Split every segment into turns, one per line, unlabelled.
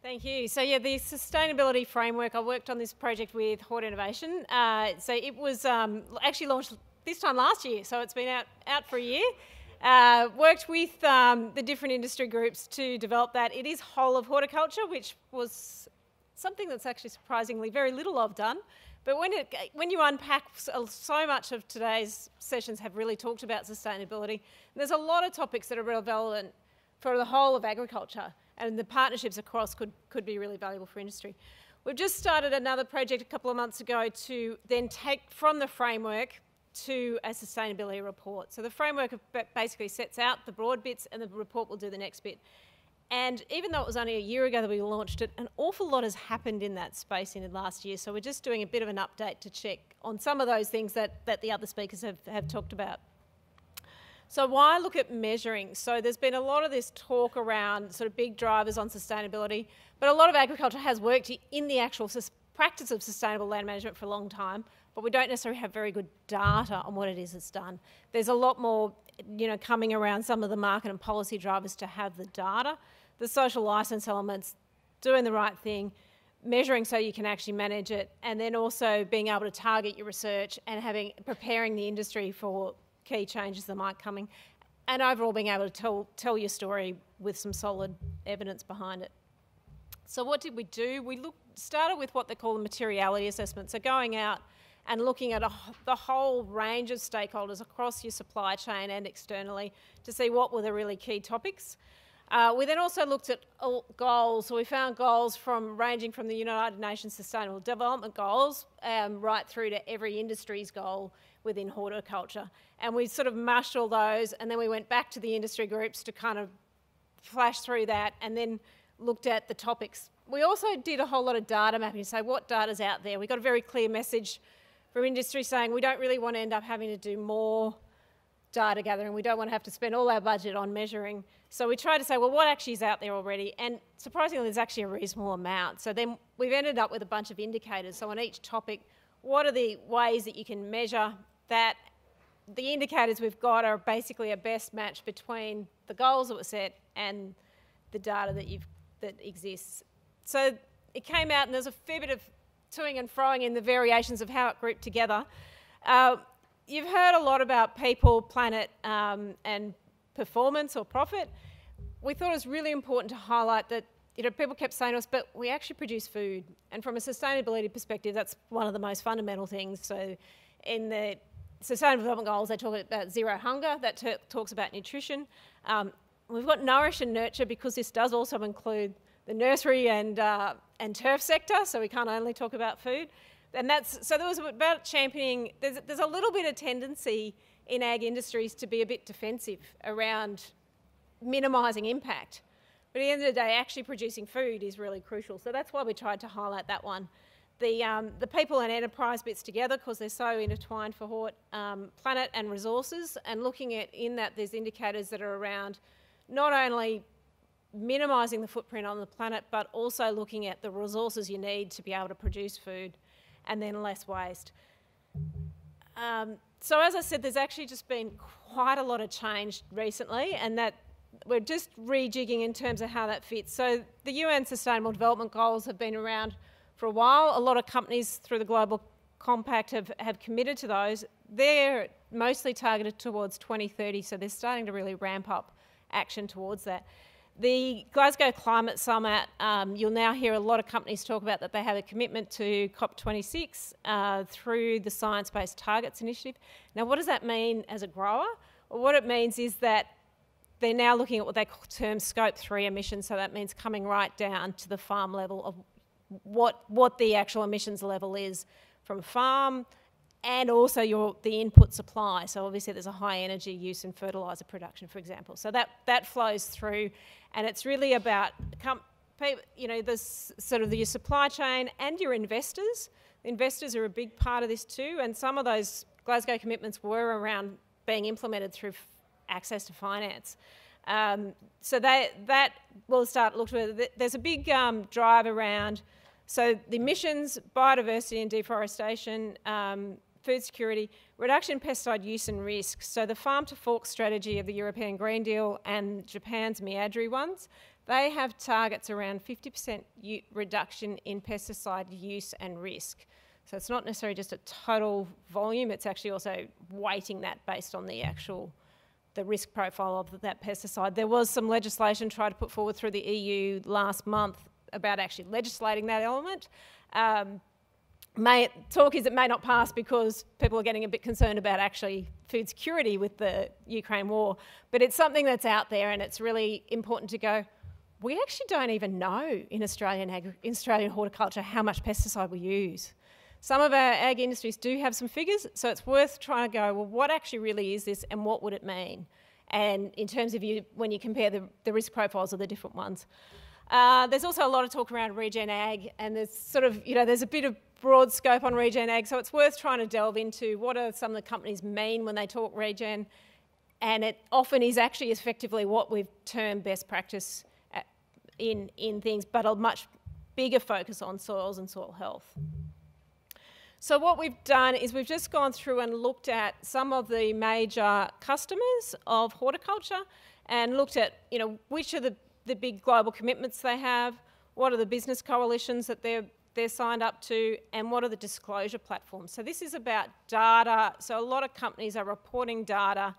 Thank you. So yeah, the sustainability framework, I worked on this project with Hort Innovation. So it was actually launched this time last year, so it's been out for a year. Worked with the different industry groups to develop that. It is whole of horticulture, which was something that's actually surprisingly very little I've done. But when you unpack, so much of today's sessions have really talked about sustainability. There's a lot of topics that are relevant for the whole of agriculture, and the partnerships across could be really valuable for industry. We've just started another project a couple of months ago to then take from the framework to a sustainability report. So the framework basically sets out the broad bits and the report will do the next bit. And even though it was only a year ago that we launched it, an awful lot has happened in that space in the last year. So we're just doing a bit of an update to check on some of those things that the other speakers have talked about. So why look at measuring? So there's been a lot of this talk around sort of big drivers on sustainability, but a lot of agriculture has worked in the actual practice of sustainable land management for a long time, but we don't necessarily have very good data on what it is it's done. There's a lot more, coming around some of the market and policy drivers to have the data, the social license elements, doing the right thing, measuring so you can actually manage it, and then also being able to target your research and preparing the industry for key changes that might coming, and overall being able to tell your story with some solid evidence behind it. So what did we do? We started with what they call the materiality assessment, so going out and looking at the whole range of stakeholders across your supply chain and externally to see what were the really key topics. We then also looked at goals, so we found goals ranging from the United Nations Sustainable Development Goals right through to every industry's goal within horticulture. And we sort of mashed all those, and then we went back to the industry groups to kind of flash through that and then looked at the topics. We also did a whole lot of data mapping to say what data's out there. We got a very clear message from industry saying we don't really want to end up having to do more data gathering. We don't want to have to spend all our budget on measuring. So we tried to say, well, what actually is out there already? And surprisingly, there's actually a reasonable amount. So then we've ended up with a bunch of indicators. So on each topic, what are the ways that you can measure that? The indicators we've got are basically a best match between the goals that were set and the data that exists. So it came out, and there's a fair bit of toing and froing in the variations of how it grouped together. You've heard a lot about people, planet, and performance or profit. We thought it was really important to highlight that people kept saying to us, but we actually produce food. And from a sustainability perspective, that's one of the most fundamental things. So in the Sustainable Development Goals, they talk about zero hunger. That talks about nutrition. We've got nourish and nurture because this does also include the nursery and turf sector, so we can't only talk about food. And so there was about championing, there's a little bit of tendency in ag industries to be a bit defensive around minimising impact. But at the end of the day, actually producing food is really crucial. So that's why we tried to highlight that one. The people and enterprise bits together, because they're so intertwined for Hort, planet and resources, and looking at in that there's indicators that are around not only minimising the footprint on the planet, but also looking at the resources you need to be able to produce food, and then less waste. So as I said, there's actually just been quite a lot of change recently, and that we're just rejigging in terms of how that fits. So the UN Sustainable Development Goals have been around for a while. A lot of companies through the Global Compact have committed to those. They're mostly targeted towards 2030, so they're starting to really ramp up action towards that. The Glasgow Climate Summit, you'll now hear a lot of companies talk about that they have a commitment to COP26 through the Science Based Targets Initiative. Now, what does that mean as a grower? Well, what it means is that they're now looking at what they term Scope 3 emissions, so that means coming right down to the farm level of what the actual emissions level is from farm, and also the input supply. So obviously there's a high energy use in fertiliser production, for example. So that flows through, and it's really about this sort of your supply chain and your investors. The investors are a big part of this too, and some of those Glasgow commitments were around being implemented through access to finance. So that will start looking at. There's a big drive around, so the emissions, biodiversity and deforestation, food security, reduction in pesticide use and risk. So the farm to fork strategy of the European Green Deal and Japan's Miyadri ones, they have targets around 50% reduction in pesticide use and risk. So it's not necessarily just a total volume, it's actually also weighting that based on the risk profile of that pesticide. There was some legislation tried to put forward through the EU last month about actually legislating that element. Talk is it may not pass because people are getting a bit concerned about actually food security with the Ukraine war, but it's something that's out there, and it's really important to go, we actually don't even know in Australian horticulture how much pesticide we use. Some of our ag industries do have some figures, so it's worth trying to go, well, what actually really is this and what would it mean? And in terms of when you compare the risk profiles of the different ones. There's also a lot of talk around regen ag, and there's sort of, there's a bit of broad scope on regen ag, so it's worth trying to delve into what are some of the companies mean when they talk regen, and it often is actually effectively what we've termed best practice in things, but a much bigger focus on soils and soil health. So what we've done is we've just gone through and looked at some of the major customers of horticulture and looked at, which are the big global commitments they have, what are the business coalitions that they're signed up to, and what are the disclosure platforms. So this is about data. So a lot of companies are reporting data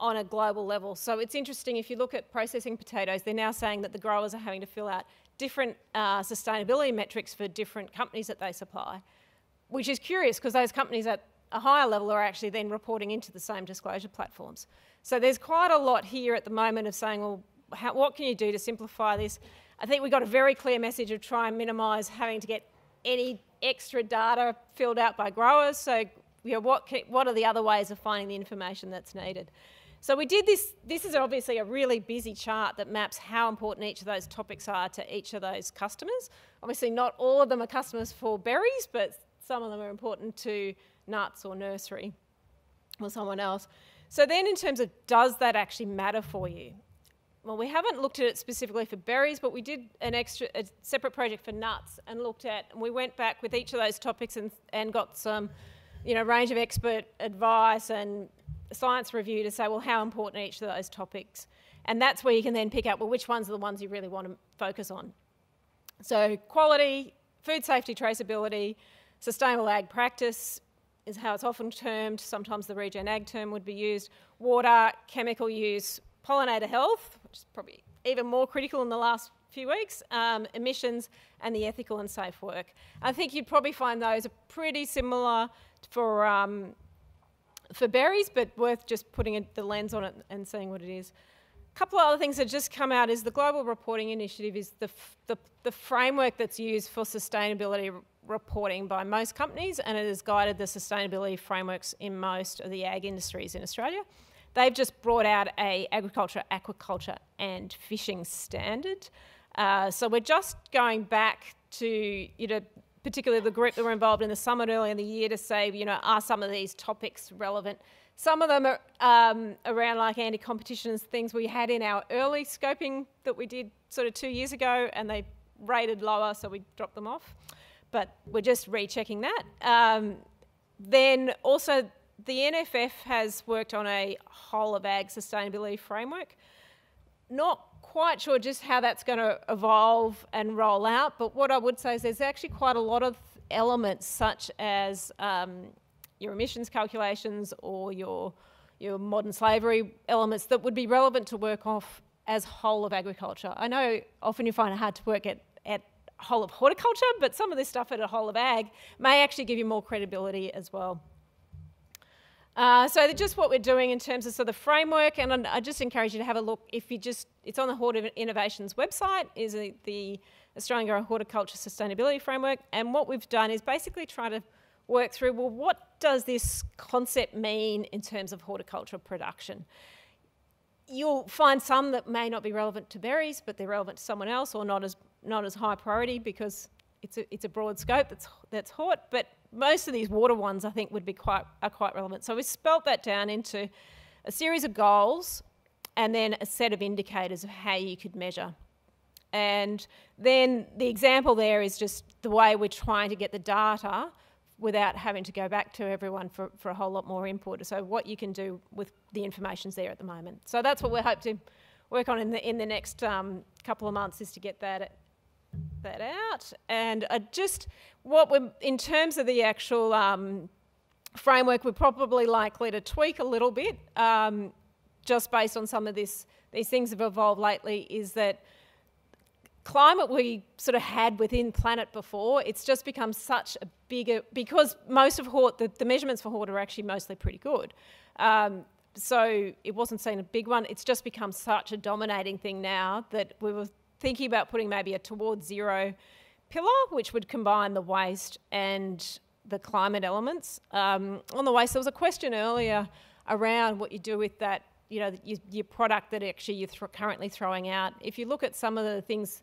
on a global level. So it's interesting, if you look at processing potatoes, they're now saying that the growers are having to fill out different sustainability metrics for different companies that they supply, which is curious because those companies at a higher level are actually then reporting into the same disclosure platforms. So there's quite a lot here at the moment of saying, well, what can you do to simplify this? I think we got a very clear message of try and minimise having to get any extra data filled out by growers. So what are the other ways of finding the information that's needed? So we did this. This is obviously a really busy chart that maps how important each of those topics are to each of those customers. Obviously not all of them are customers for berries, but some of them are important to nuts or nursery or someone else. So then in terms of, does that actually matter for you? Well, we haven't looked at it specifically for berries, but we did a separate project for nuts and we went back with each of those topics and got some, range of expert advice and science review to say, well, how important are each of those topics? And that's where you can then pick out, well, which ones are the ones you really want to focus on. So quality, food safety, traceability, sustainable ag practice is how it's often termed. Sometimes the regen ag term would be used. Water, chemical use, pollinator health, which is probably even more critical in the last few weeks, emissions, and the ethical and safe work. I think you'd probably find those are pretty similar for berries, but worth just putting the lens on it and seeing what it is. A couple of other things that just come out is the Global Reporting Initiative is the framework that's used for sustainability reporting by most companies, and it has guided the sustainability frameworks in most of the ag industries in Australia. They've just brought out a agriculture, aquaculture and fishing standard. So we're just going back to, particularly the group that were involved in the summit earlier in the year to say, are some of these topics relevant? Some of them are around like anti-competition and things we had in our early scoping that we did sort of 2 years ago, and they rated lower, so we dropped them off. But we're just rechecking that. Then also the NFF has worked on a whole of ag sustainability framework. Not quite sure just how that's going to evolve and roll out, but what I would say is there's actually quite a lot of elements such as your emissions calculations or your modern slavery elements that would be relevant to work off as whole of agriculture. I know often you find it hard to work at whole of horticulture, but some of this stuff at a whole of ag may actually give you more credibility as well. So just what we're doing in terms of the framework, and I just encourage you to have a look. It's on the Hort Innovations website, is the Australian Horticulture Sustainability Framework, and what we've done is basically try to work through, well, what does this concept mean in terms of horticultural production? You'll find some that may not be relevant to berries, but they're relevant to someone else, or not as high priority because it's a broad scope that's hort. But most of these water ones, I think, are quite relevant. So we spelt that down into a series of goals and then a set of indicators of how you could measure. And then the example there is just the way we're trying to get the data without having to go back to everyone for a whole lot more input. So what you can do with the information's there at the moment. So that's what we hope to work on in the next couple of months is to get that out. And in terms of the actual framework, we're probably likely to tweak a little bit, just based on some of these things have evolved lately, is that climate we sort of had within planet before, it's just become such a bigger, because most of hort, the measurements for hort are actually mostly pretty good. So it wasn't seen a big one. It's just become such a dominating thing now that we were thinking about putting maybe a towards zero pillar, which would combine the waste and the climate elements. On the waste, there was a question earlier around what you do with that, your product that actually you're currently throwing out. If you look at some of the things,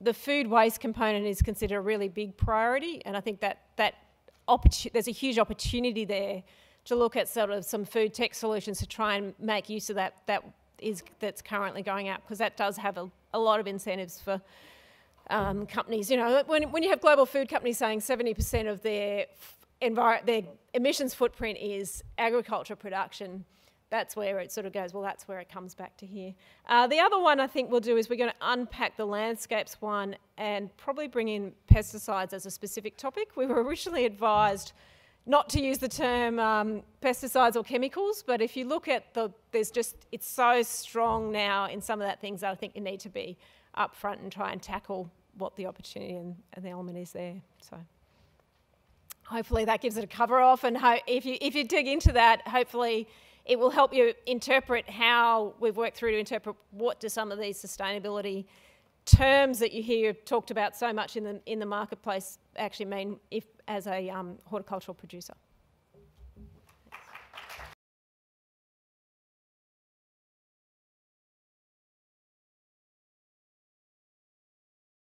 the food waste component is considered a really big priority, and I think that there's a huge opportunity there to look at sort of some food tech solutions to try and make use of that's currently going out, because that does have a lot of incentives for companies. When you have global food companies saying 70% of their emissions footprint is agriculture production, that's where it sort of goes, well, that's where it comes back to here. The other one I think we'll do is we're going to unpack the landscapes one and probably bring in pesticides as a specific topic. We were originally advised not to use the term pesticides or chemicals, but if you look at it's so strong now in some of that things that I think you need to be upfront and try and tackle what the opportunity and the element is there. So hopefully that gives it a cover off, and if you dig into that, hopefully it will help you interpret how we've worked through to interpret what do some of these sustainability terms that you hear talked about so much in the marketplace actually mean as a horticultural producer.